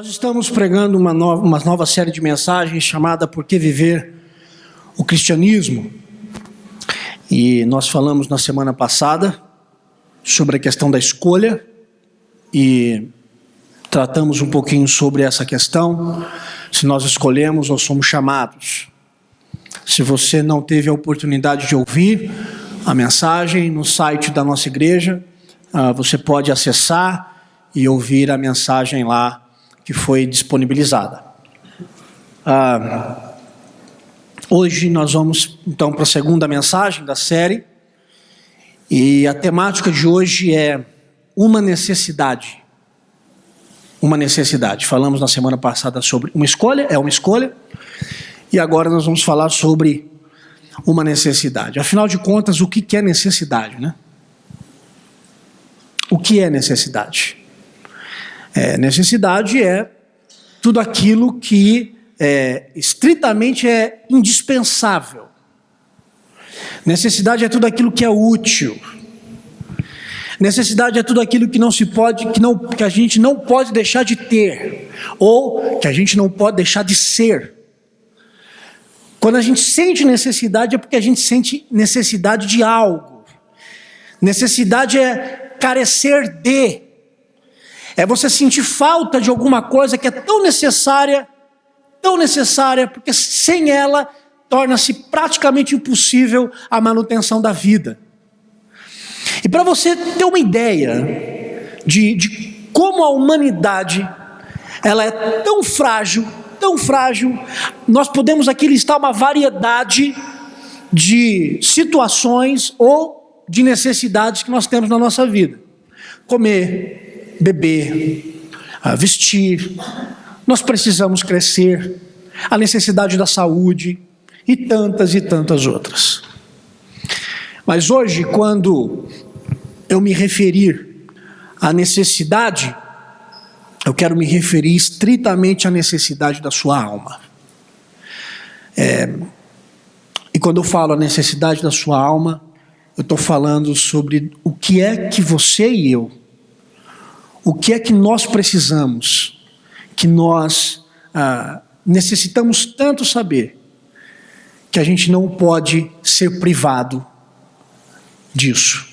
Nós estamos pregando uma nova série de mensagens chamada Por que Viver o Cristianismo? E nós falamos na semana passada sobre a questão da escolha e tratamos um pouquinho sobre essa questão, se nós escolhemos ou somos chamados. Se você não teve a oportunidade de ouvir a mensagem no site da nossa igreja, você pode acessar e ouvir a mensagem lá que foi disponibilizada. Hoje nós vamos então para a segunda mensagem da série, e a temática de hoje é uma necessidade. Uma necessidade. Falamos na semana passada sobre uma escolha, e agora nós vamos falar sobre uma necessidade. Afinal de contas, o que é necessidade, né? O que é necessidade? Necessidade é tudo aquilo que estritamente é indispensável. Necessidade é tudo aquilo que é útil. Necessidade é tudo aquilo que não se pode, que a gente não pode deixar de ter, ou que a gente não pode deixar de ser. Quando a gente sente necessidade é porque a gente sente necessidade de algo. Necessidade é carecer de. É você sentir falta de alguma coisa que é tão necessária, porque sem ela torna-se praticamente impossível a manutenção da vida. E para você ter uma ideia de como a humanidade ela é tão frágil, nós podemos aqui listar uma variedade de situações ou de necessidades que nós temos na nossa vida. Comer, beber, vestir, nós precisamos crescer, a necessidade da saúde e tantas outras. Mas hoje, quando eu me referir à necessidade, eu quero me referir estritamente à necessidade da sua alma. E quando eu falo a necessidade da sua alma, eu estou falando sobre o que é que você e eu, o que é que nós precisamos, que nós necessitamos tanto saber, que a gente não pode ser privado disso.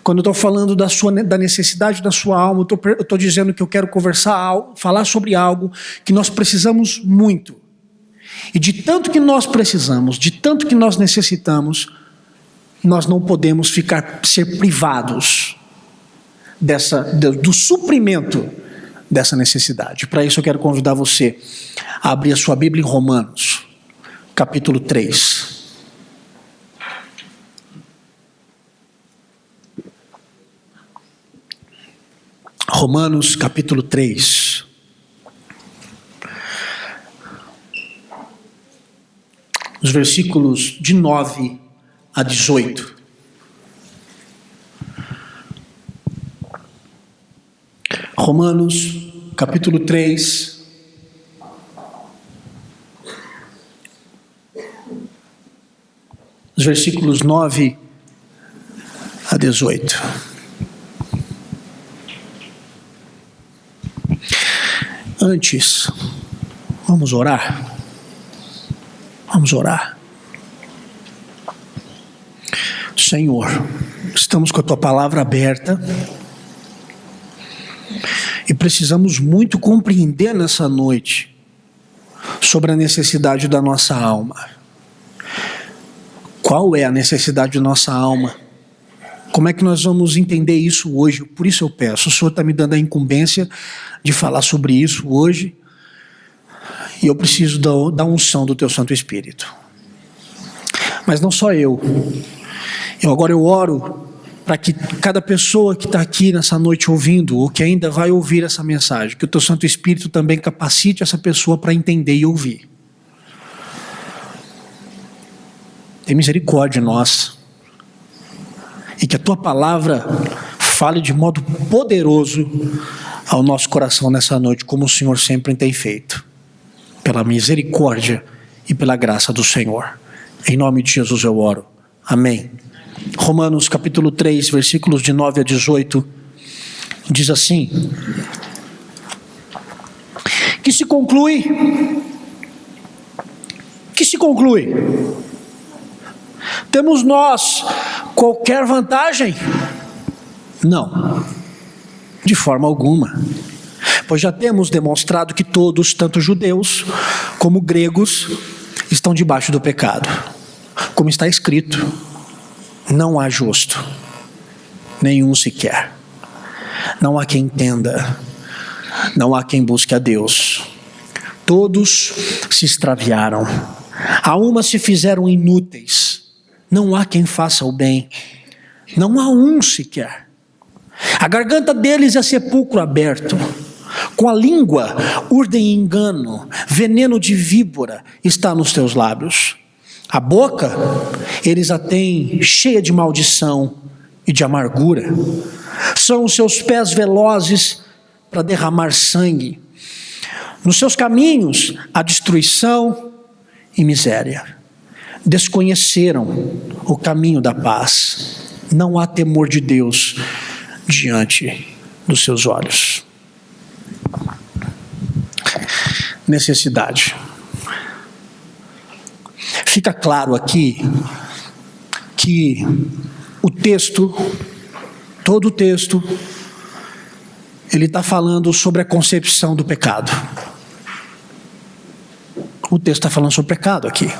Quando eu estou falando da necessidade da sua alma, eu estou dizendo que eu quero falar sobre algo que nós precisamos muito. E de tanto que nós precisamos, de tanto que nós necessitamos, nós não podemos ser privados do suprimento dessa necessidade. Para isso eu quero convidar você a abrir a sua Bíblia em Romanos, capítulo 3. Romanos, capítulo 3. Os versículos de 9 a 18. Romanos, capítulo 3. Os versículos 9 a 18. Antes, vamos orar. Vamos orar. Senhor, estamos com a Tua palavra aberta e precisamos muito compreender nessa noite sobre a necessidade da nossa alma. Qual é a necessidade da nossa alma? Como é que nós vamos entender isso hoje? Por isso eu peço, o Senhor está me dando a incumbência de falar sobre isso hoje, e eu preciso da unção do Teu Santo Espírito. Mas não só eu. Agora eu oro para que cada pessoa que está aqui nessa noite ouvindo, ou que ainda vai ouvir essa mensagem, que o Teu Santo Espírito também capacite essa pessoa para entender e ouvir. Tem misericórdia nossa. E que a Tua palavra fale de modo poderoso ao nosso coração nessa noite, como o Senhor sempre tem feito. Pela misericórdia e pela graça do Senhor. Em nome de Jesus eu oro. Amém. Romanos capítulo 3, versículos de 9 a 18, diz assim: Que se conclui? Que se conclui? Temos nós qualquer vantagem? Não, de forma alguma. Pois já temos demonstrado que todos, tanto judeus como gregos, estão debaixo do pecado. Como está escrito, não há justo, nenhum sequer. Não há quem entenda, não há quem busque a Deus. Todos se extraviaram, a uma se fizeram inúteis. Não há quem faça o bem, não há um sequer. A garganta deles é sepulcro aberto, com a língua urdem engano, veneno de víbora está nos teus lábios. A boca eles a têm cheia de maldição e de amargura. São os seus pés velozes para derramar sangue. Nos seus caminhos há destruição e miséria. Desconheceram o caminho da paz. Não há temor de Deus diante dos seus olhos. Necessidade. Fica claro aqui que o texto, todo o texto, ele está falando sobre a concepção do pecado. O texto está falando sobre pecado aqui.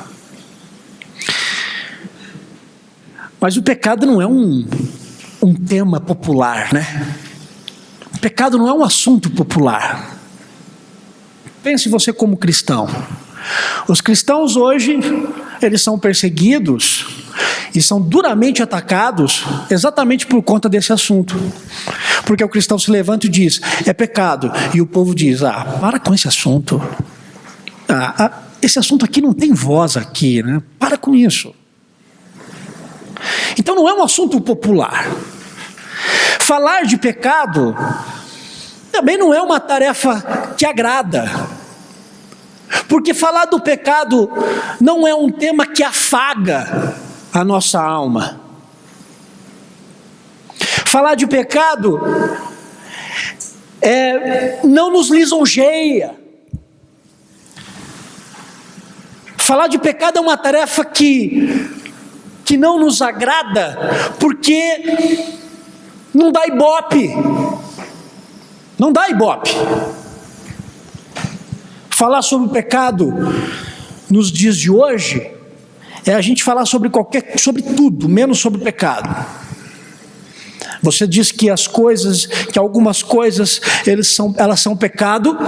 Mas o pecado não é um tema popular, né? O pecado não é um assunto popular. Pense você como cristão. Os cristãos hoje, eles são perseguidos e são duramente atacados exatamente por conta desse assunto. Porque o cristão se levanta e diz, é pecado. E o povo diz, para com esse assunto. Esse assunto aqui não tem voz aqui, né? Para com isso. Então não é um assunto popular. Falar de pecado também não é uma tarefa que agrada. Porque falar do pecado não é um tema que afaga a nossa alma. Falar de pecado não nos lisonjeia. Falar de pecado é uma tarefa que não nos agrada, porque não dá ibope. Não dá ibope. Falar sobre o pecado nos dias de hoje é a gente falar sobre tudo, menos sobre o pecado. Você diz que algumas coisas elas são pecado.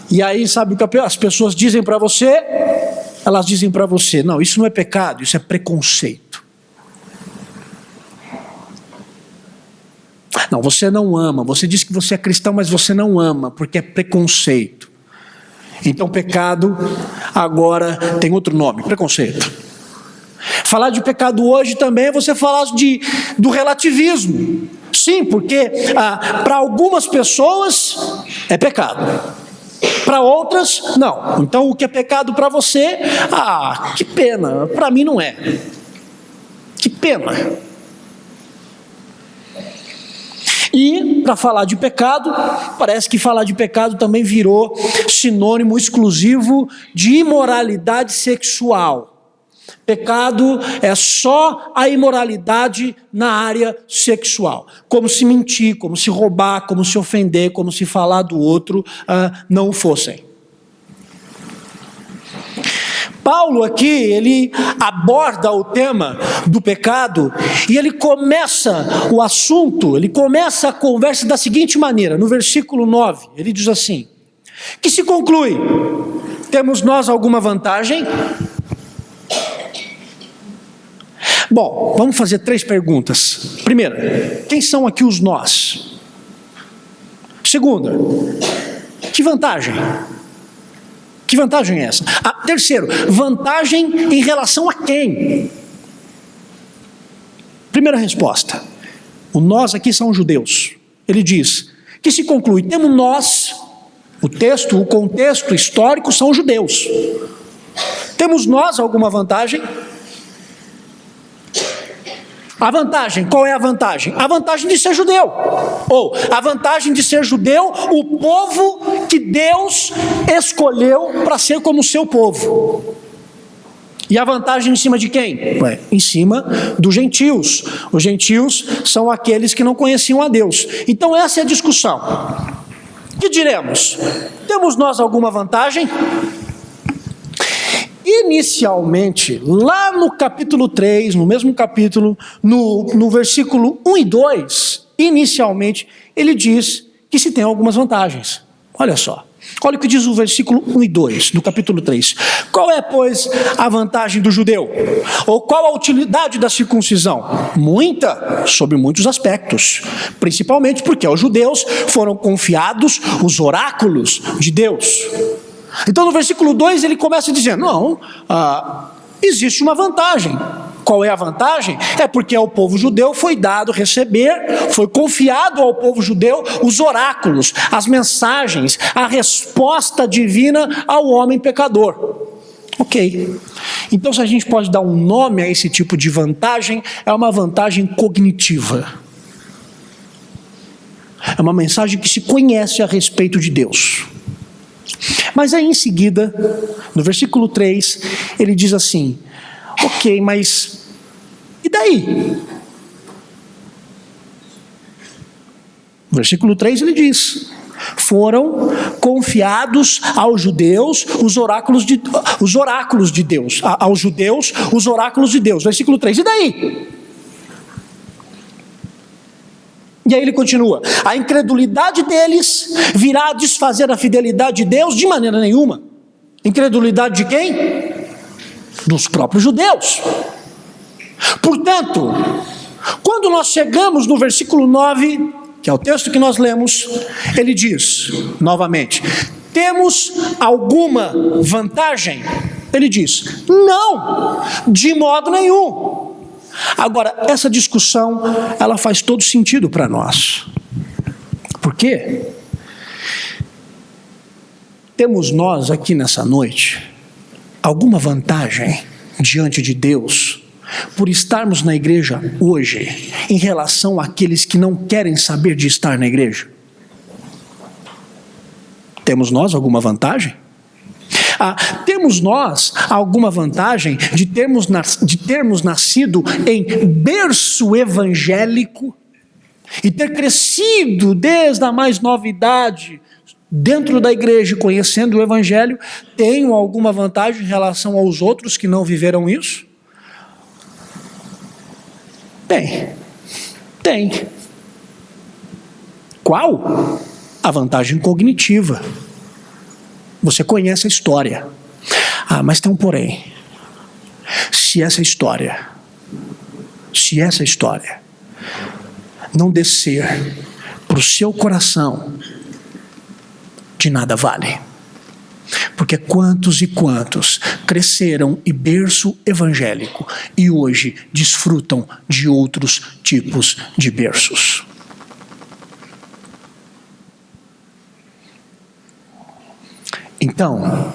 E aí sabe o que as pessoas dizem para você? Elas dizem para você, não, isso não é pecado, isso é preconceito. Não, você não ama, você diz que você é cristão, mas você não ama, porque é preconceito. Então pecado agora tem outro nome, preconceito. Falar de pecado hoje também é você falar do relativismo. Sim, porque para algumas pessoas é pecado. Para outras, não. Então o que é pecado para você, que pena, para mim não é. Que pena. E para falar de pecado, parece que falar de pecado também virou sinônimo exclusivo de imoralidade sexual. Pecado é só a imoralidade na área sexual. Como se mentir, como se roubar, como se ofender, como se falar do outro não o fossem. Paulo aqui, ele aborda o tema do pecado e ele começa o assunto, ele começa a conversa da seguinte maneira, no versículo 9, ele diz assim, que se conclui, temos nós alguma vantagem? Bom, vamos fazer 3 perguntas. Primeira, quem são aqui os nós? Segunda, que vantagem? Que vantagem é essa? Terceiro, vantagem em relação a quem? Primeira resposta, o nós aqui são judeus. Ele diz, que se conclui, temos nós, o contexto histórico são judeus. Temos nós alguma vantagem? A vantagem, qual é a vantagem? A vantagem de ser judeu. Ou a vantagem de ser judeu, o povo que Deus escolheu para ser como seu povo. E a vantagem em cima de quem? Em cima dos gentios. Os gentios são aqueles que não conheciam a Deus. Então essa é a discussão. O que diremos? Temos nós alguma vantagem? Inicialmente, lá no capítulo 3, no mesmo capítulo, no versículo 1 e 2, inicialmente, ele diz que se tem algumas vantagens. Olha só. Olha o que diz o versículo 1 e 2 do capítulo 3. Qual é, pois, a vantagem do judeu? Ou qual a utilidade da circuncisão? Muita, sobre muitos aspectos. Principalmente porque aos judeus foram confiados os oráculos de Deus. Então no versículo 2 ele começa dizendo, não, existe uma vantagem. Qual é a vantagem? É porque ao povo judeu foi dado receber, foi confiado ao povo judeu os oráculos, as mensagens, a resposta divina ao homem pecador. Ok. Então se a gente pode dar um nome a esse tipo de vantagem, é uma vantagem cognitiva. É uma mensagem que se conhece a respeito de Deus. Mas aí em seguida, no versículo 3, ele diz assim, ok, mas e daí? No versículo 3 ele diz, foram confiados aos judeus os oráculos de Deus, aos judeus os oráculos de Deus. Versículo 3, e daí? E aí ele continua, a incredulidade deles virá a desfazer a fidelidade de Deus de maneira nenhuma. Incredulidade de quem? Dos próprios judeus. Portanto, quando nós chegamos no versículo 9, que é o texto que nós lemos, ele diz, novamente, temos alguma vantagem? Ele diz, não, de modo nenhum. Agora, essa discussão, ela faz todo sentido para nós. Por quê? Temos nós aqui nessa noite alguma vantagem diante de Deus por estarmos na igreja hoje em relação àqueles que não querem saber de estar na igreja? Temos nós alguma vantagem? Temos nós alguma vantagem de termos nascido em berço evangélico e ter crescido desde a mais nova idade dentro da igreja conhecendo o evangelho? Tenho alguma vantagem em relação aos outros que não viveram isso? Tem. Qual? A vantagem cognitiva. Você conhece a história. Mas tem um porém. Se essa história não descer para o seu coração, de nada vale. Porque quantos e quantos cresceram em berço evangélico e hoje desfrutam de outros tipos de berços. Então,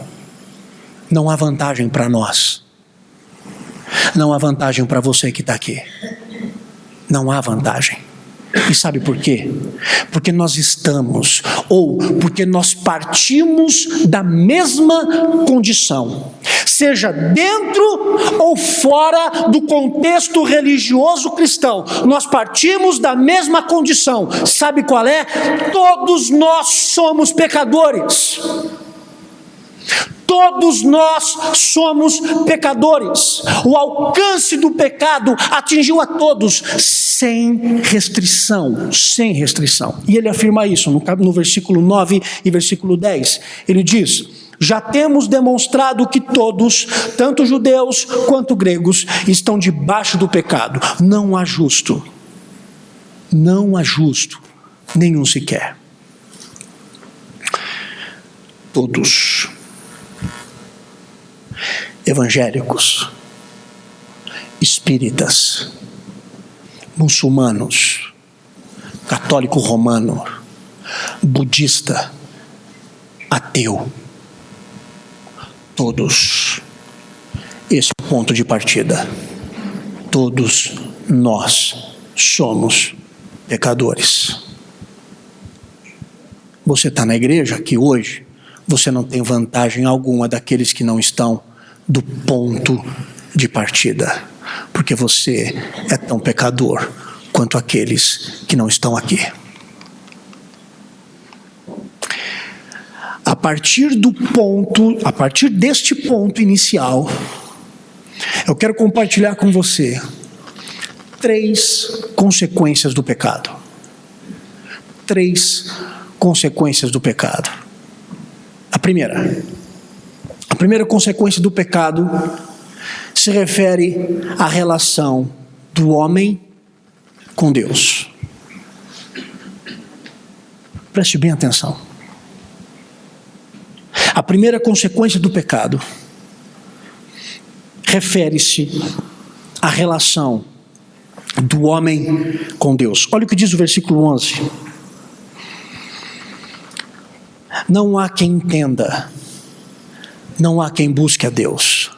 não há vantagem para nós. Não há vantagem para você que está aqui. Não há vantagem. E sabe por quê? Porque nós estamos, ou porque nós partimos da mesma condição. Seja dentro ou fora do contexto religioso cristão, nós partimos da mesma condição. Sabe qual é? Todos nós somos pecadores. Todos nós somos pecadores. O alcance do pecado atingiu a todos, sem restrição, sem restrição. E ele afirma isso no versículo 9 e versículo 10. Ele diz, já temos demonstrado que todos, tanto judeus quanto gregos, estão debaixo do pecado. Não há justo, nenhum sequer. Todos. Evangélicos, espíritas, muçulmanos, católico romano, budista, ateu, todos, esse é o ponto de partida, todos nós somos pecadores. Você está na igreja aqui hoje, você não tem vantagem alguma daqueles que não estão do ponto de partida, porque você é tão pecador quanto aqueles que não estão aqui. A partir deste ponto inicial, eu quero compartilhar com você 3 consequências do pecado. 3 consequências do pecado. A primeira consequência do pecado se refere à relação do homem com Deus. Preste bem atenção. A primeira consequência do pecado refere-se à relação do homem com Deus. Olha o que diz o versículo 11. Não há quem entenda, não há quem busque a Deus.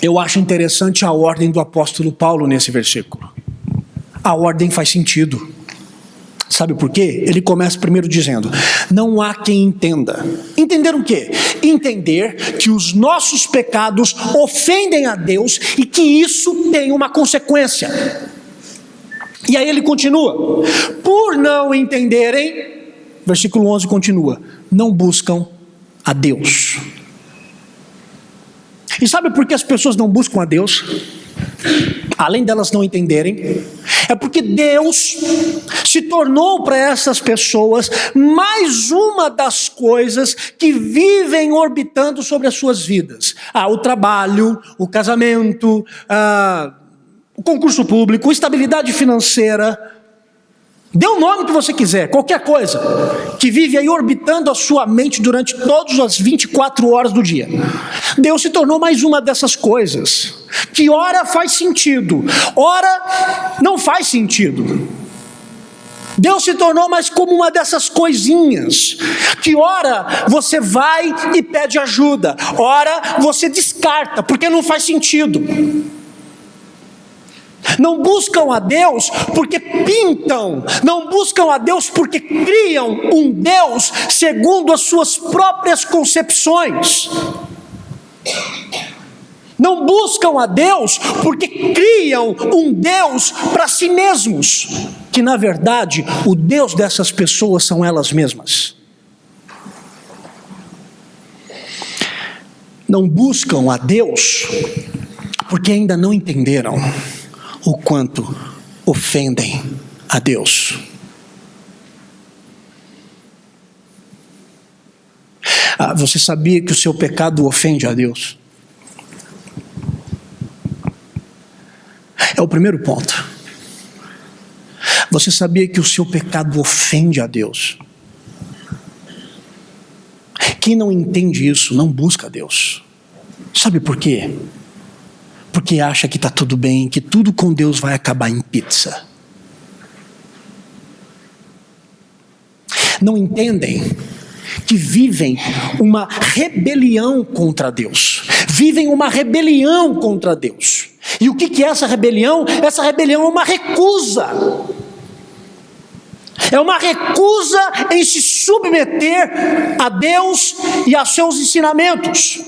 Eu acho interessante a ordem do apóstolo Paulo nesse versículo. A ordem faz sentido. Sabe por quê? Ele começa primeiro dizendo: não há quem entenda. Entender o quê? Entender que os nossos pecados ofendem a Deus e que isso tem uma consequência. E aí ele continua: por não entenderem, versículo 11 continua, não buscam a Deus. E sabe por que as pessoas não buscam a Deus? Além delas não entenderem, é porque Deus se tornou para essas pessoas mais uma das coisas que vivem orbitando sobre as suas vidas. O trabalho, o casamento, o concurso público, estabilidade financeira. Dê o nome que você quiser, qualquer coisa que vive aí orbitando a sua mente durante todas as 24 horas do dia. Deus se tornou mais uma dessas coisas, que ora faz sentido, ora não faz sentido. Deus se tornou mais como uma dessas coisinhas, que ora você vai e pede ajuda, ora você descarta, porque não faz sentido. Não buscam a Deus porque pintam, não buscam a Deus porque criam um Deus segundo as suas próprias concepções. Não buscam a Deus porque criam um Deus para si mesmos, que na verdade o Deus dessas pessoas são elas mesmas. Não buscam a Deus porque ainda não entenderam o quanto ofendem a Deus. Você sabia que o seu pecado ofende a Deus? É o primeiro ponto. Você sabia que o seu pecado ofende a Deus? Quem não entende isso não busca a Deus. Sabe por quê? Porque acha que está tudo bem, que tudo com Deus vai acabar em pizza. Não entendem que vivem uma rebelião contra Deus. Vivem uma rebelião contra Deus. E o que é essa rebelião? Essa rebelião é uma recusa. É uma recusa em se submeter a Deus e a seus ensinamentos.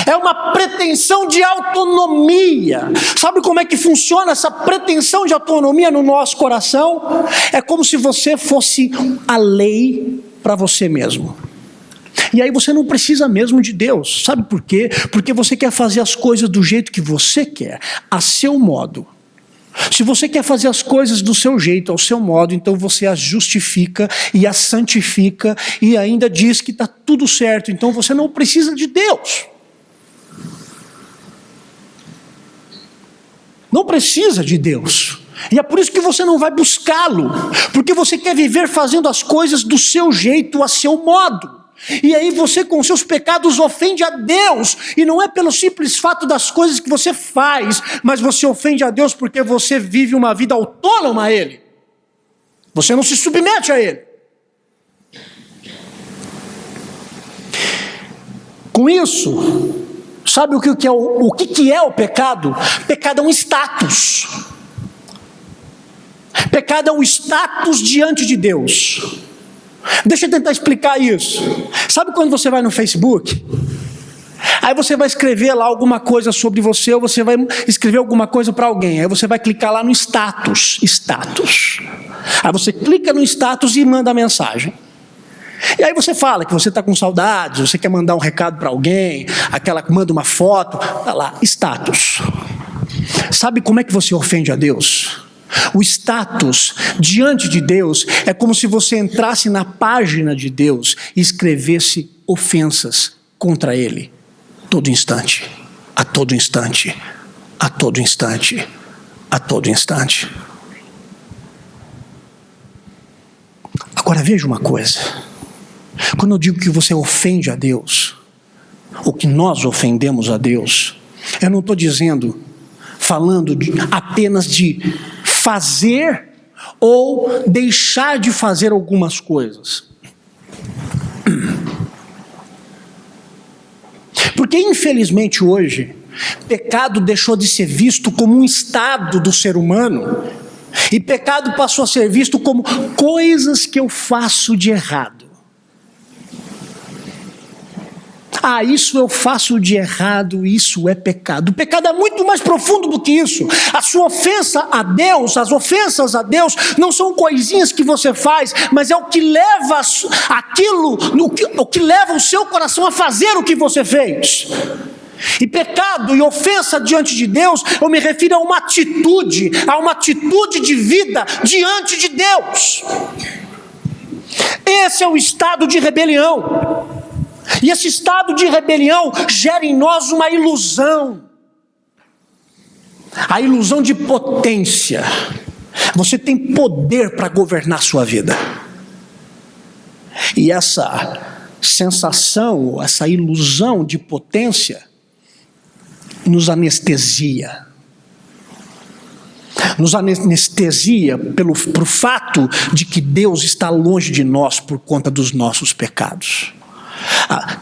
É uma pretensão de autonomia. Sabe como é que funciona essa pretensão de autonomia no nosso coração? É como se você fosse a lei para você mesmo. E aí você não precisa mesmo de Deus. Sabe por quê? Porque você quer fazer as coisas do jeito que você quer, a seu modo. Se você quer fazer as coisas do seu jeito, ao seu modo, então você as justifica e as santifica e ainda diz que está tudo certo. Então você não precisa de Deus. Não precisa de Deus. E é por isso que você não vai buscá-lo. Porque você quer viver fazendo as coisas do seu jeito, a seu modo. E aí você com seus pecados ofende a Deus. E não é pelo simples fato das coisas que você faz, mas você ofende a Deus porque você vive uma vida autônoma a Ele. Você não se submete a Ele. Com isso, Sabe o que é o pecado? Pecado é um status. Pecado é um status diante de Deus. Deixa eu tentar explicar isso. Sabe quando você vai no Facebook? Aí você vai escrever lá alguma coisa sobre você, ou você vai escrever alguma coisa para alguém. Aí você vai clicar lá no status. Aí você clica no status e manda a mensagem. E aí você fala que você está com saudades, você quer mandar um recado para alguém, aquela que manda uma foto, está lá, status. Sabe como é que você ofende a Deus? O status diante de Deus é como se você entrasse na página de Deus e escrevesse ofensas contra Ele, todo instante, a todo instante, a todo instante, a todo instante. Agora veja uma coisa. Quando eu digo que você ofende a Deus, ou que nós ofendemos a Deus, eu não estou falando apenas de fazer ou deixar de fazer algumas coisas. Porque infelizmente hoje, pecado deixou de ser visto como um estado do ser humano, e pecado passou a ser visto como coisas que eu faço de errado. Isso eu faço de errado, isso é pecado. O pecado é muito mais profundo do que isso. A sua ofensa a Deus, as ofensas a Deus, não são coisinhas que você faz, mas é o que leva o que leva o seu coração a fazer o que você fez. E pecado e ofensa diante de Deus, eu me refiro a uma atitude de vida diante de Deus. Esse é o estado de rebelião. E esse estado de rebelião gera em nós uma ilusão. A ilusão de potência. Você tem poder para governar sua vida. E essa sensação, essa ilusão de potência nos anestesia. Nos anestesia por fato de que Deus está longe de nós por conta dos nossos pecados.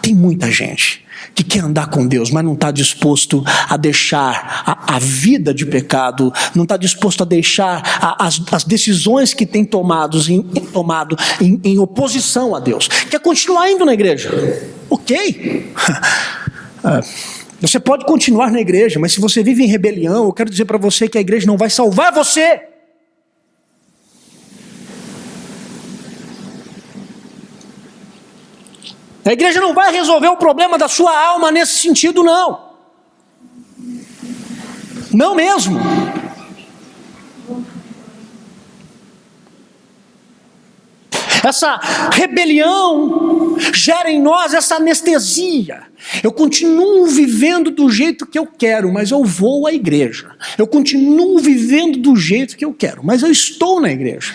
Tem muita gente que quer andar com Deus, mas não está disposto a deixar a vida de pecado, não está disposto a deixar as decisões que tem tomado em oposição a Deus. Quer continuar indo na igreja? Ok. Você pode continuar na igreja, mas se você vive em rebelião, eu quero dizer para você que a igreja não vai salvar você. A igreja não vai resolver o problema da sua alma nesse sentido, não. Não mesmo. Essa rebelião gera em nós essa anestesia. Eu continuo vivendo do jeito que eu quero, mas eu vou à igreja. Eu continuo vivendo do jeito que eu quero, mas eu estou na igreja.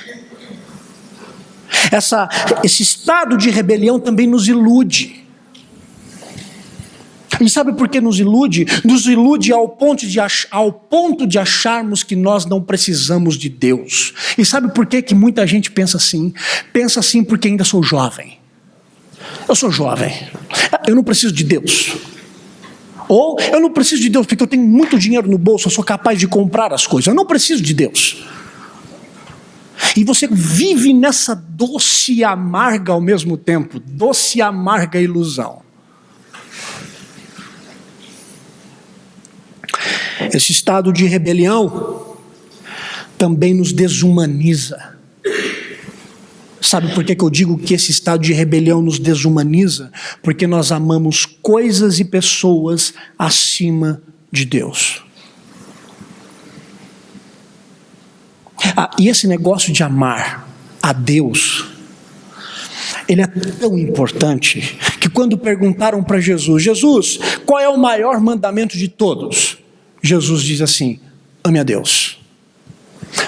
Esse estado de rebelião também nos ilude. E sabe por que nos ilude? Nos ilude ao ponto de acharmos que nós não precisamos de Deus. E sabe por que muita gente pensa assim? Pensa assim porque ainda sou jovem. Eu sou jovem, eu não preciso de Deus. Ou eu não preciso de Deus porque eu tenho muito dinheiro no bolso, eu sou capaz de comprar as coisas. Eu não preciso de Deus. E você vive nessa doce e amarga ao mesmo tempo, doce e amarga ilusão. Esse estado de rebelião também nos desumaniza. Sabe por que eu digo que esse estado de rebelião nos desumaniza? Porque nós amamos coisas e pessoas acima de Deus. E esse negócio de amar a Deus, ele é tão importante que quando perguntaram para Jesus, qual é o maior mandamento de todos? Jesus diz assim: ame a Deus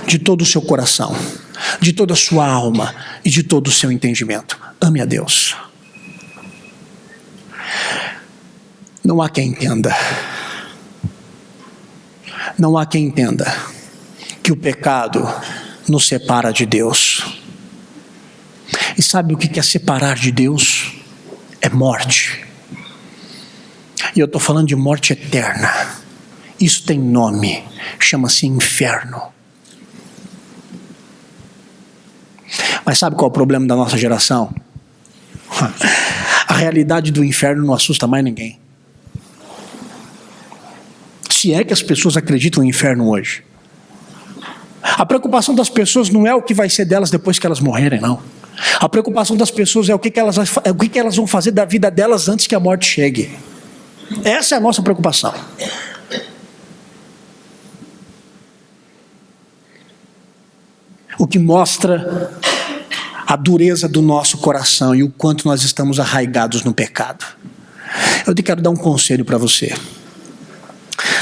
de todo o seu coração, de toda a sua alma e de todo o seu entendimento. Ame a Deus. Não há quem entenda. Não há quem entenda que o pecado nos separa de Deus. E sabe o que é separar de Deus? É morte. E eu estou falando de morte eterna. Isso tem nome, chama-se inferno. Mas sabe qual é o problema da nossa geração? A realidade do inferno não assusta mais ninguém. Se é que as pessoas acreditam no inferno hoje. A preocupação das pessoas não é o que vai ser delas depois que elas morrerem, não. A preocupação das pessoas é o que elas vão fazer da vida delas antes que a morte chegue. Essa é a nossa preocupação. O que mostra a dureza do nosso coração e o quanto nós estamos arraigados no pecado. Eu te quero dar um conselho para você.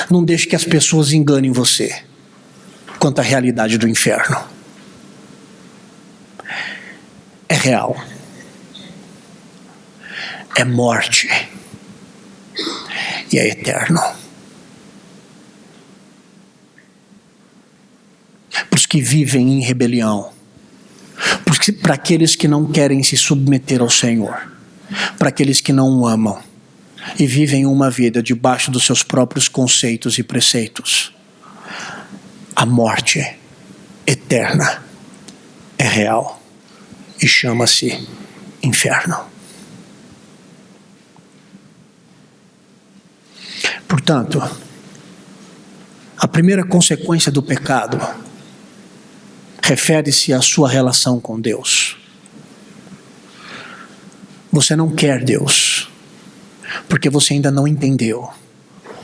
Não deixe que as pessoas enganem você quanto à realidade do inferno. É real. É morte. E é eterno. Para os que vivem em rebelião, para aqueles que não querem se submeter ao Senhor, para aqueles que não o amam e vivem uma vida debaixo dos seus próprios conceitos e preceitos, a morte eterna é real e chama-se inferno. Portanto, a primeira consequência do pecado refere-se à sua relação com Deus. Você não quer Deus, porque você ainda não entendeu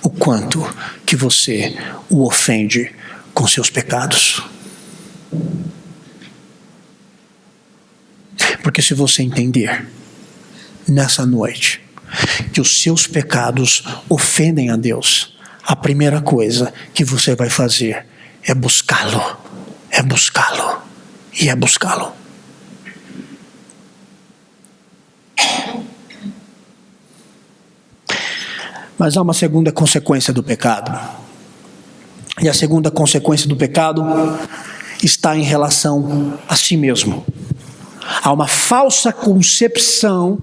o quanto que você o ofende com seus pecados. Porque se você entender, nessa noite, que os seus pecados ofendem a Deus, a primeira coisa que você vai fazer é buscá-lo. É buscá-lo. E é buscá-lo. Mas há uma segunda consequência do pecado. E a segunda consequência do pecado está em relação a si mesmo. Há uma falsa concepção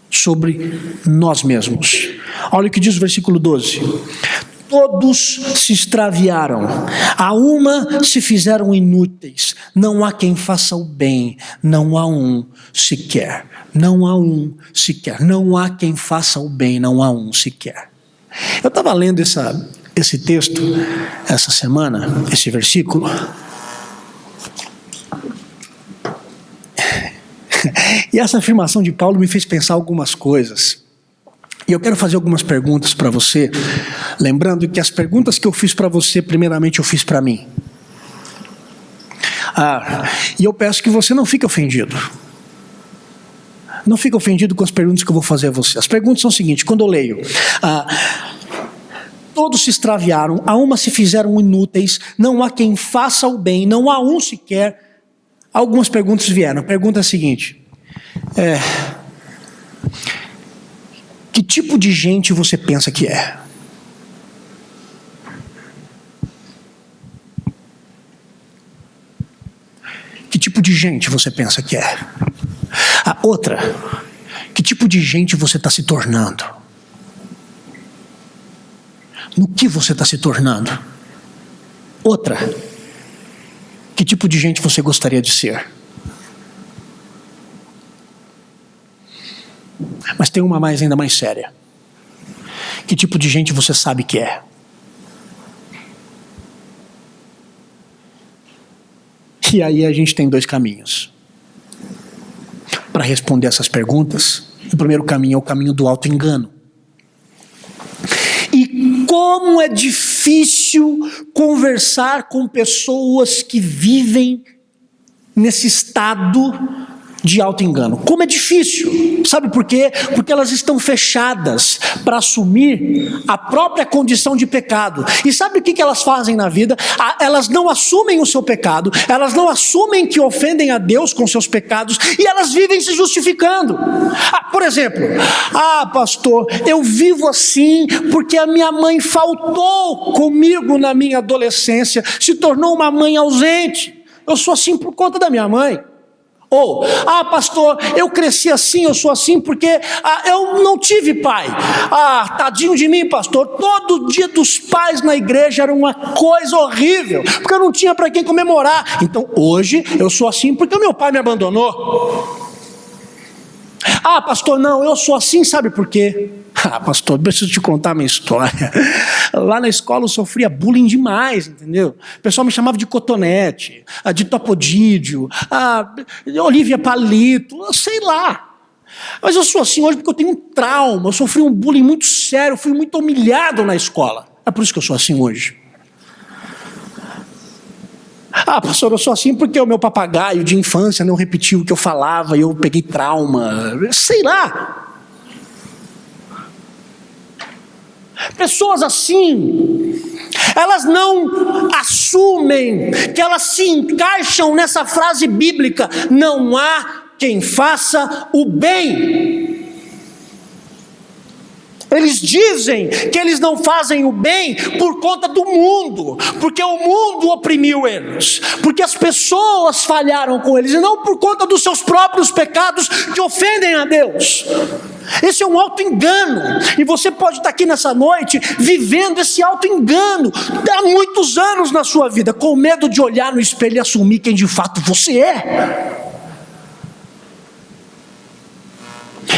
sobre nós mesmos. Olha o que diz o versículo 12. Todos se extraviaram, a uma se fizeram inúteis, não há quem faça o bem, não há um sequer, não há um sequer, não há quem faça o bem, não há um sequer. Eu estava lendo esse texto essa semana, esse versículo, e essa afirmação de Paulo me fez pensar algumas coisas. E eu quero fazer algumas perguntas para você, lembrando que as perguntas que eu fiz para você, primeiramente eu fiz para mim. E eu peço que você não fique ofendido. Não fique ofendido com as perguntas que eu vou fazer a você. As perguntas são as seguintes, quando eu leio, todos se extraviaram, a uma se fizeram inúteis, não há quem faça o bem, não há um sequer. Algumas perguntas vieram. A pergunta é a seguinte, que tipo de gente você pensa que é? Que tipo de gente você pensa que é? A outra, que tipo de gente você está se tornando? No que você está se tornando? Outra, que tipo de gente você gostaria de ser? Mas tem uma ainda mais séria. Que tipo de gente você sabe que é? E aí a gente tem dois caminhos para responder essas perguntas. O primeiro caminho é o caminho do auto-engano. E como é difícil conversar com pessoas que vivem nesse estado de auto-engano. Como é difícil. Sabe por quê? Porque elas estão fechadas para assumir a própria condição de pecado. E sabe o que elas fazem na vida? Elas não assumem o seu pecado, elas não assumem que ofendem a Deus com seus pecados, e elas vivem se justificando. Por exemplo, pastor, eu vivo assim porque a minha mãe faltou comigo na minha adolescência, se tornou uma mãe ausente. Eu sou assim por conta da minha mãe. Ou, pastor, eu cresci assim, eu sou assim porque eu não tive pai. Tadinho de mim, pastor, todo dia dos pais na igreja era uma coisa horrível, porque eu não tinha para quem comemorar. Então hoje eu sou assim porque o meu pai me abandonou. Pastor, não, eu sou assim, sabe por quê? Pastor, preciso te contar a minha história. Lá na escola eu sofria bullying demais, entendeu? O pessoal me chamava de cotonete, de topodídio, Olívia Palito, sei lá. Mas eu sou assim hoje porque eu tenho um trauma, eu sofri um bullying muito sério, fui muito humilhado na escola. É por isso que eu sou assim hoje. Pastor, eu sou assim porque o meu papagaio de infância não repetiu o que eu falava e eu peguei trauma, sei lá. Pessoas assim, elas não assumem que elas se encaixam nessa frase bíblica: não há quem faça o bem. Eles dizem que eles não fazem o bem por conta do mundo, porque o mundo oprimiu eles, porque as pessoas falharam com eles, e não por conta dos seus próprios pecados que ofendem a Deus. Esse é um auto-engano, e você pode estar aqui nessa noite vivendo esse auto-engano há muitos anos na sua vida, com medo de olhar no espelho e assumir quem de fato você é.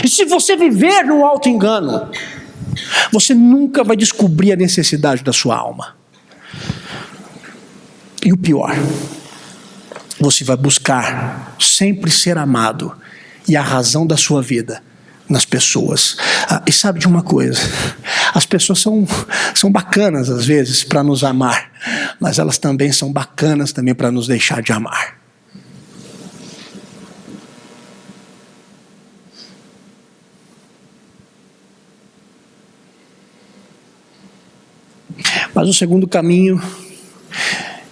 E se você viver no auto-engano, você nunca vai descobrir a necessidade da sua alma. E o pior, você vai buscar sempre ser amado e a razão da sua vida nas pessoas. E sabe de uma coisa? As pessoas são bacanas às vezes para nos amar, mas elas também são bacanas também para nos deixar de amar. Mas o segundo caminho,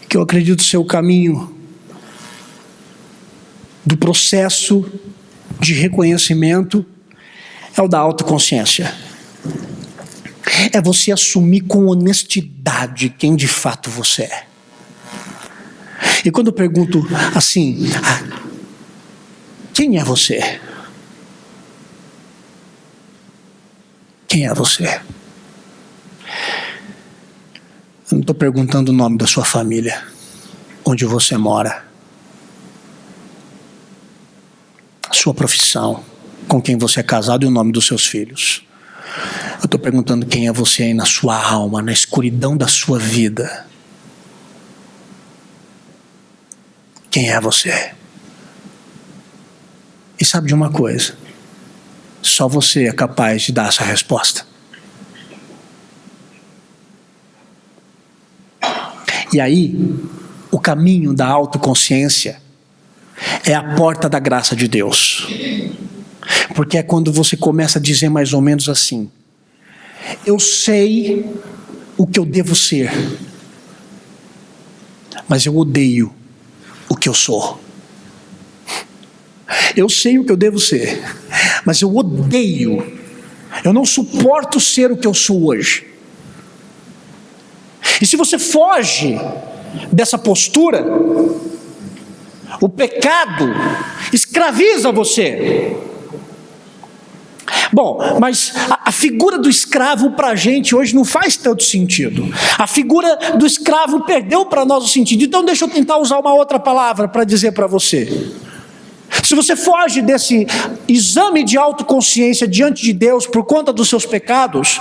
que eu acredito ser o caminho do processo de reconhecimento, é o da autoconsciência. É você assumir com honestidade quem de fato você é. E quando eu pergunto assim, quem é você? Quem é você? Eu não estou perguntando o nome da sua família, onde você mora, a sua profissão, com quem você é casado e o nome dos seus filhos. Eu estou perguntando quem é você aí na sua alma, na escuridão da sua vida. Quem é você? E sabe de uma coisa? Só você é capaz de dar essa resposta. E aí, o caminho da autoconsciência é a porta da graça de Deus. Porque é quando você começa a dizer mais ou menos assim: eu sei o que eu devo ser, mas eu odeio o que eu sou. Eu sei o que eu devo ser, mas eu odeio, eu não suporto ser o que eu sou hoje. E se você foge dessa postura, o pecado escraviza você. Bom, mas a figura do escravo para a gente hoje não faz tanto sentido. A figura do escravo perdeu para nós o sentido. Então deixa eu tentar usar uma outra palavra para dizer para você. Se você foge desse exame de autoconsciência diante de Deus por conta dos seus pecados,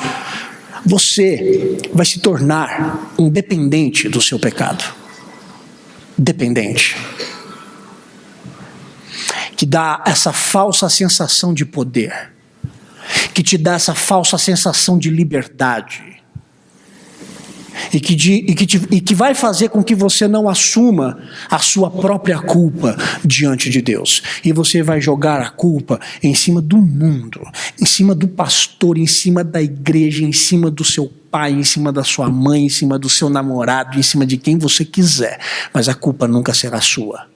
você vai se tornar um dependente do seu pecado. Dependente. Que dá essa falsa sensação de poder. Que te dá essa falsa sensação de liberdade. E que vai fazer com que você não assuma a sua própria culpa diante de Deus. E você vai jogar a culpa em cima do mundo, em cima do pastor, em cima da igreja, em cima do seu pai, em cima da sua mãe, em cima do seu namorado, em cima de quem você quiser. Mas a culpa nunca será sua.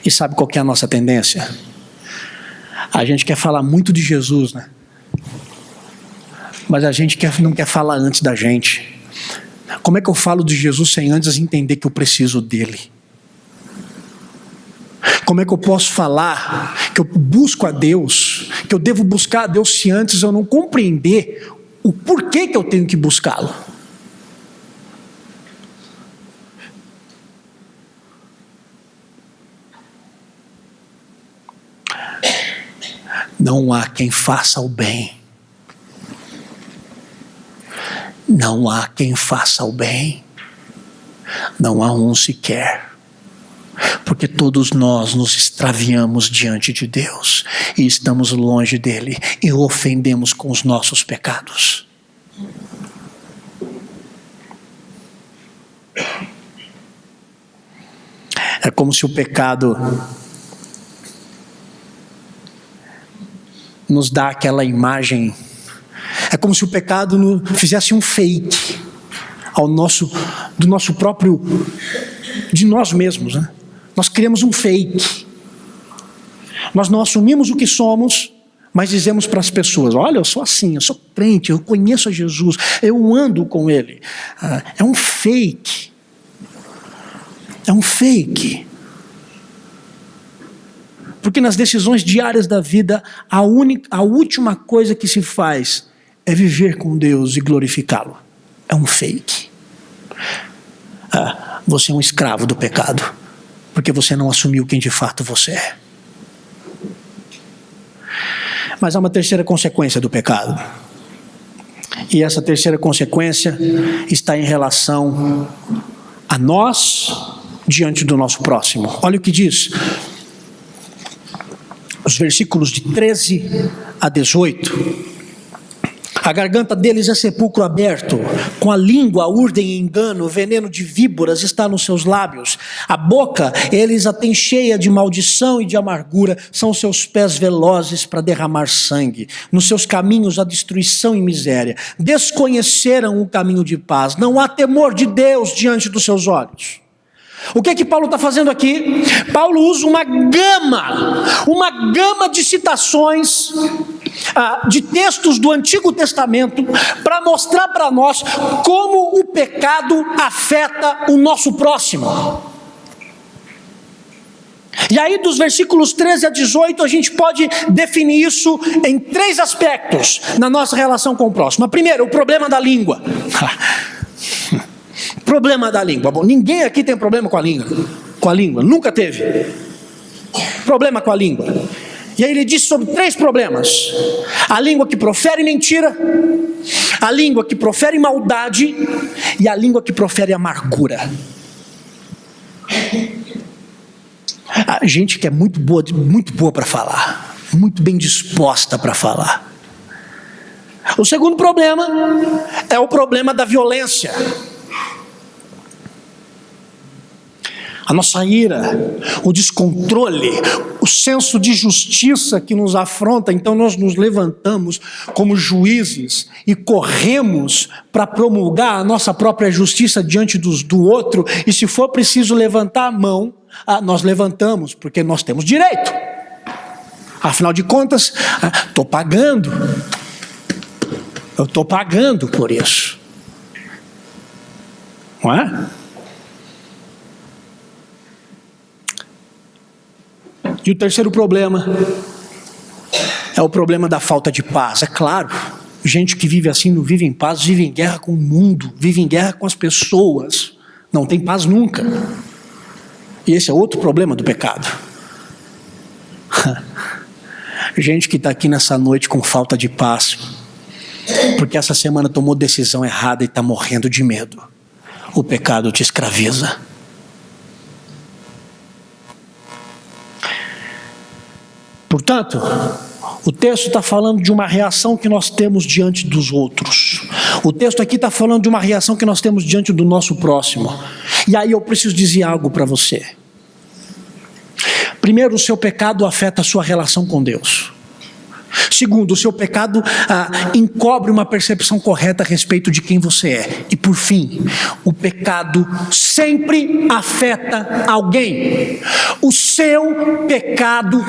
E sabe qual que é a nossa tendência? A gente quer falar muito de Jesus, né? Mas a gente não quer falar antes da gente. Como é que eu falo de Jesus sem antes entender que eu preciso dele? Como é que eu posso falar que eu busco a Deus, que eu devo buscar a Deus se antes eu não compreender o porquê que eu tenho que buscá-lo? Não há quem faça o bem. Não há quem faça o bem. Não há um sequer. Porque todos nós nos extraviamos diante de Deus e estamos longe dele e o ofendemos com os nossos pecados. É como se o pecado nos dá aquela imagem. É como se o pecado fizesse um fake de nós mesmos, né? Nós criamos um fake. Nós não assumimos o que somos, mas dizemos para as pessoas: olha, eu sou assim, eu sou crente, eu conheço a Jesus, eu ando com ele. É um fake. É um fake. Porque nas decisões diárias da vida, a última coisa que se faz é viver com Deus e glorificá-lo. É um fake. Você é um escravo do pecado, porque você não assumiu quem de fato você é. Mas há uma terceira consequência do pecado. E essa terceira consequência está em relação a nós diante do nosso próximo. Olha o que diz os versículos de 13 a 18. A garganta deles é sepulcro aberto, com a língua urdem engano, o veneno de víboras está nos seus lábios. A boca eles a têm cheia de maldição e de amargura, são seus pés velozes para derramar sangue. Nos seus caminhos há destruição e miséria. Desconheceram o caminho de paz, não há temor de Deus diante dos seus olhos. O que Paulo está fazendo aqui? Paulo usa uma gama de citações de textos do Antigo Testamento para mostrar para nós como o pecado afeta o nosso próximo. E aí dos versículos 13 a 18 a gente pode definir isso em 3 aspectos na nossa relação com o próximo. Primeiro, o problema da língua. Problema da língua. Bom, ninguém aqui tem problema com a língua, nunca teve problema com a língua. E aí ele diz sobre 3 problemas: a língua que profere mentira, a língua que profere maldade e a língua que profere amargura. A gente que é muito boa para falar, muito bem disposta para falar. O segundo problema é o problema da violência. A nossa ira, o descontrole, o senso de justiça que nos afronta. Então nós nos levantamos como juízes e corremos para promulgar a nossa própria justiça diante do outro. E se for preciso levantar a mão, nós levantamos, porque nós temos direito. Afinal de contas, estou pagando. Eu estou pagando por isso. Não é? E o terceiro problema é o problema da falta de paz. É claro, gente que vive assim não vive em paz, vive em guerra com o mundo, vive em guerra com as pessoas, não tem paz nunca. E esse é outro problema do pecado. Gente que está aqui nessa noite com falta de paz, porque essa semana tomou decisão errada e está morrendo de medo. O pecado te escraviza. Portanto, o texto está falando de uma reação que nós temos diante dos outros. O texto aqui está falando de uma reação que nós temos diante do nosso próximo. E aí eu preciso dizer algo para você. Primeiro, o seu pecado afeta a sua relação com Deus. Segundo, o seu pecado encobre uma percepção correta a respeito de quem você é. E por fim, o pecado sempre afeta alguém. O seu pecado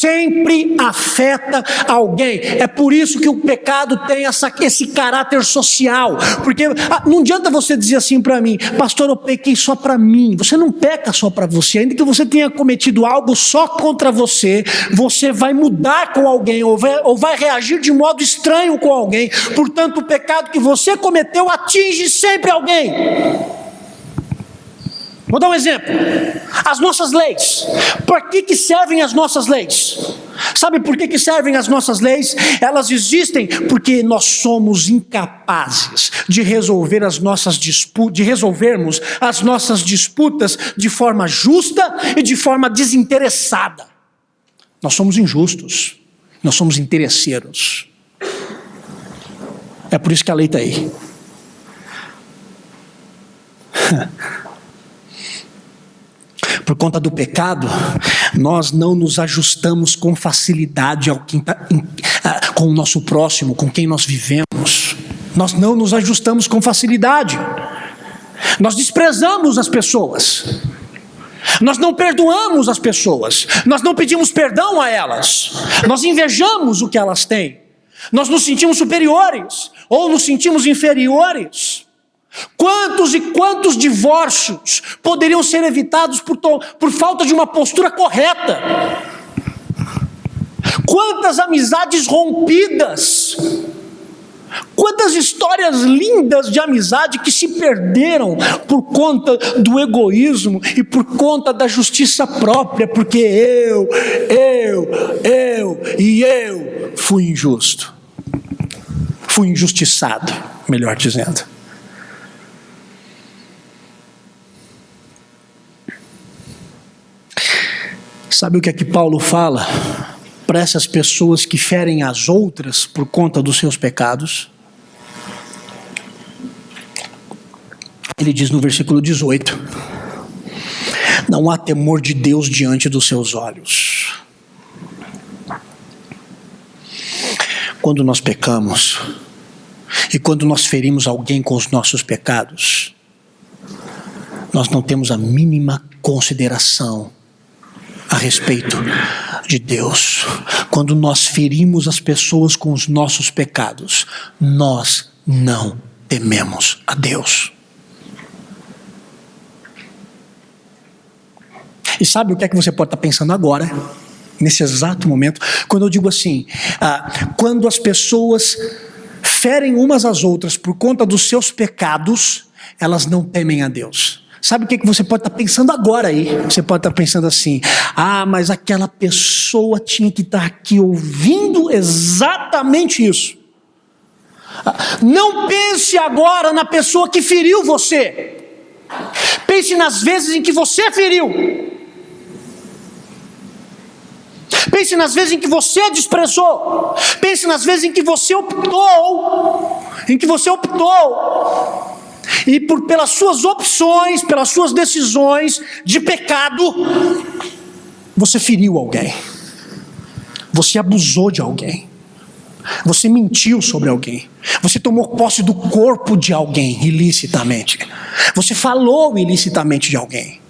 sempre afeta alguém. É por isso que o pecado tem esse caráter social, porque não adianta você dizer assim para mim: pastor, eu pequei só para mim. Você não peca só para você, ainda que você tenha cometido algo só contra você, você vai mudar com alguém, ou vai reagir de modo estranho com alguém. Portanto, o pecado que você cometeu atinge sempre alguém. Vou dar um exemplo. As nossas leis. Por que servem as nossas leis? Sabe por que servem as nossas leis? Elas existem porque nós somos incapazes de resolver de resolvermos as nossas disputas de forma justa e de forma desinteressada. Nós somos injustos. Nós somos interesseiros. É por isso que a lei está aí. Por conta do pecado, nós não nos ajustamos com facilidade com o nosso próximo, com quem nós vivemos. Nós não nos ajustamos com facilidade. Nós desprezamos as pessoas. Nós não perdoamos as pessoas. Nós não pedimos perdão a elas. Nós invejamos o que elas têm. Nós nos sentimos superiores ou nos sentimos inferiores. Quantos e quantos divórcios poderiam ser evitados por falta de uma postura correta? Quantas amizades rompidas? Quantas histórias lindas de amizade que se perderam por conta do egoísmo e por conta da justiça própria, porque eu fui injusto. Fui injustiçado, melhor dizendo. Sabe o que é que Paulo fala para essas pessoas que ferem as outras por conta dos seus pecados? Ele diz no versículo 18: não há temor de Deus diante dos seus olhos. Quando nós pecamos e quando nós ferimos alguém com os nossos pecados, nós não temos a mínima consideração a respeito de Deus. Quando nós ferimos as pessoas com os nossos pecados, nós não tememos a Deus. E sabe o que é que você pode estar pensando agora, nesse exato momento, quando eu digo assim, quando as pessoas ferem umas às outras por conta dos seus pecados, elas não temem a Deus. Sabe o que você pode estar pensando agora aí? Você pode estar pensando assim: mas aquela pessoa tinha que estar aqui ouvindo exatamente isso. Não pense agora na pessoa que feriu você. Pense nas vezes em que você feriu. Pense nas vezes em que você desprezou. Pense nas vezes em que você optou. E pelas suas opções, pelas suas decisões de pecado, você feriu alguém. Você abusou de alguém. Você mentiu sobre alguém. Você tomou posse do corpo de alguém ilicitamente. Você falou ilicitamente de alguém.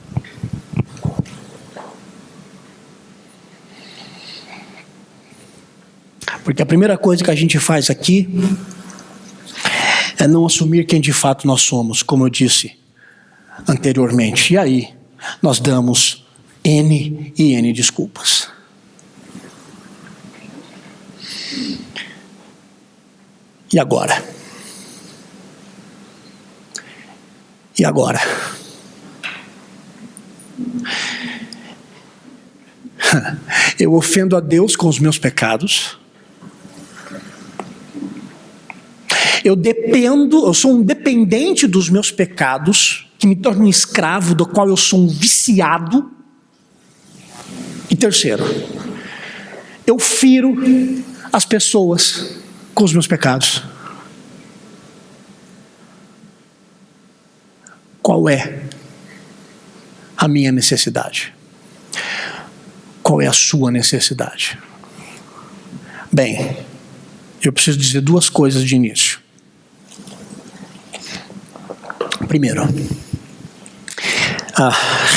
Porque a primeira coisa que a gente faz aqui é não assumir quem de fato nós somos, como eu disse anteriormente. E aí, nós damos N e N desculpas. E agora? E agora? Eu ofendo a Deus com os meus pecados. Eu sou um dependente dos meus pecados, que me torna um escravo, do qual eu sou um viciado. E terceiro, eu firo as pessoas com os meus pecados. Qual é a minha necessidade? Qual é a sua necessidade? Bem, eu preciso dizer duas coisas de início. Primeiro,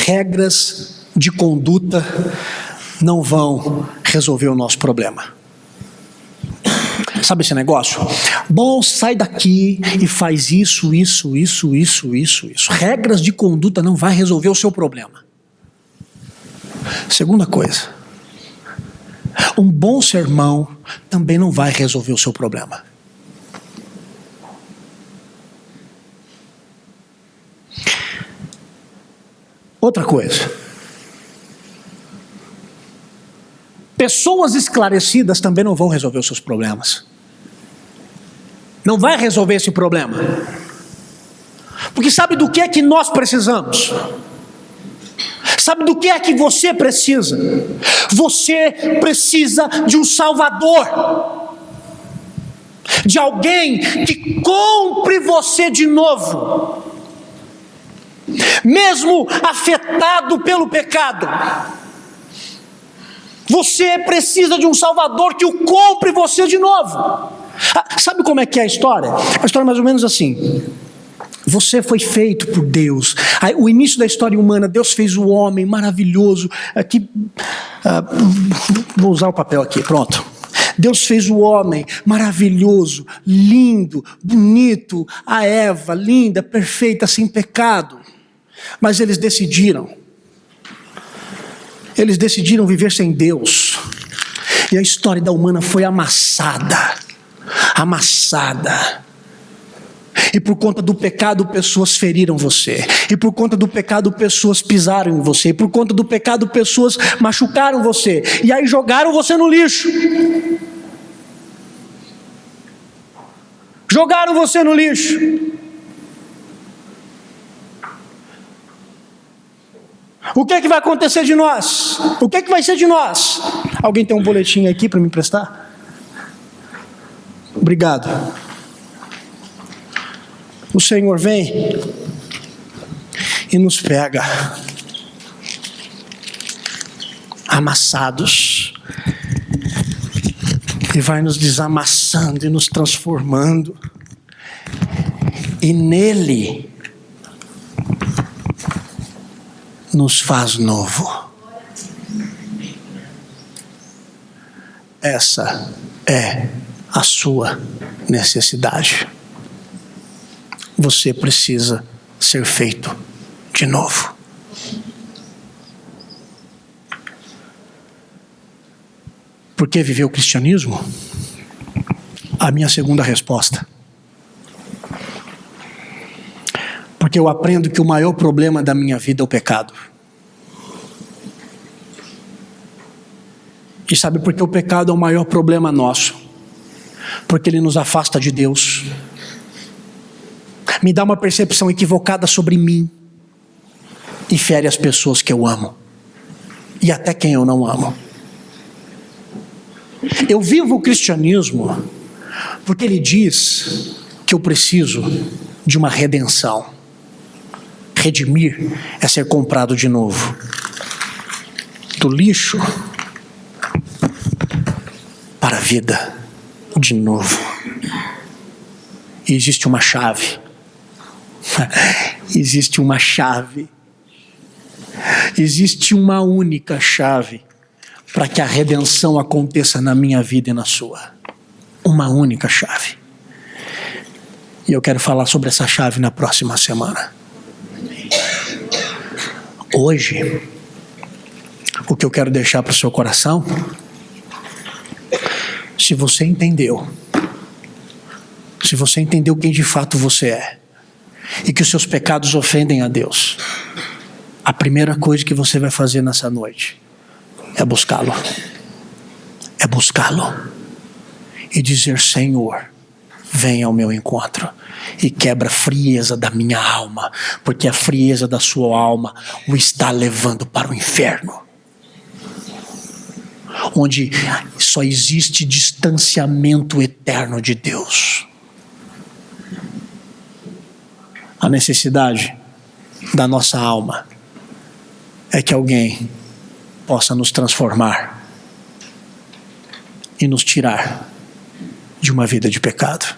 regras de conduta não vão resolver o nosso problema. Sabe esse negócio? Bom, sai daqui e faz isso. Regras de conduta não vai resolver o seu problema. Segunda coisa, um bom sermão também não vai resolver o seu problema. Outra coisa, pessoas esclarecidas também não vão resolver os seus problemas. Não vai resolver esse problema. Porque sabe do que é que nós precisamos? Sabe do que é que você precisa? Você precisa de um Salvador. De alguém que compre você de novo. Mesmo afetado pelo pecado. Você precisa de um Salvador que o compre você de novo. Sabe como é que é a história? A história é mais ou menos assim. Você foi feito por Deus. O início da história humana, Deus fez o homem maravilhoso. Aqui, vou usar o papel aqui, pronto. Deus fez o homem maravilhoso, lindo, bonito. A Eva, linda, perfeita, sem pecado. Mas eles decidiram viver sem Deus. E a história da humana foi amassada. E por conta do pecado, pessoas feriram você. E por conta do pecado, pessoas pisaram em você. E por conta do pecado, pessoas machucaram você. E aí jogaram você no lixo. Jogaram você no lixo. O que é que vai acontecer de nós? O que é que vai ser de nós? Alguém tem um boletim aqui para me emprestar? Obrigado. O Senhor vem e nos pega amassados e vai nos desamassando e nos transformando, e nele nos faz novo. Essa é a sua necessidade. Você precisa ser feito de novo. Por que viver o cristianismo? A minha segunda resposta. Porque eu aprendo que o maior problema da minha vida é o pecado. E sabe por que o pecado é o maior problema nosso? Porque ele nos afasta de Deus. Me dá uma percepção equivocada sobre mim. E fere as pessoas que eu amo. E até quem eu não amo. Eu vivo o cristianismo porque ele diz que eu preciso de uma redenção. Redimir é ser comprado de novo. Do lixo para a vida de novo. E existe uma chave. Existe uma chave. Existe uma única chave para que a redenção aconteça na minha vida e na sua. Uma única chave. E eu quero falar sobre essa chave na próxima semana. Hoje, o que eu quero deixar para o seu coração, se você entendeu quem de fato você é, e que os seus pecados ofendem a Deus, a primeira coisa que você vai fazer nessa noite é buscá-lo. É buscá-lo. E dizer: Senhor, venha ao meu encontro e quebra a frieza da minha alma, porque a frieza da sua alma o está levando para o inferno, onde só existe distanciamento eterno de Deus. A necessidade da nossa alma é que alguém possa nos transformar e nos tirar de uma vida de pecado.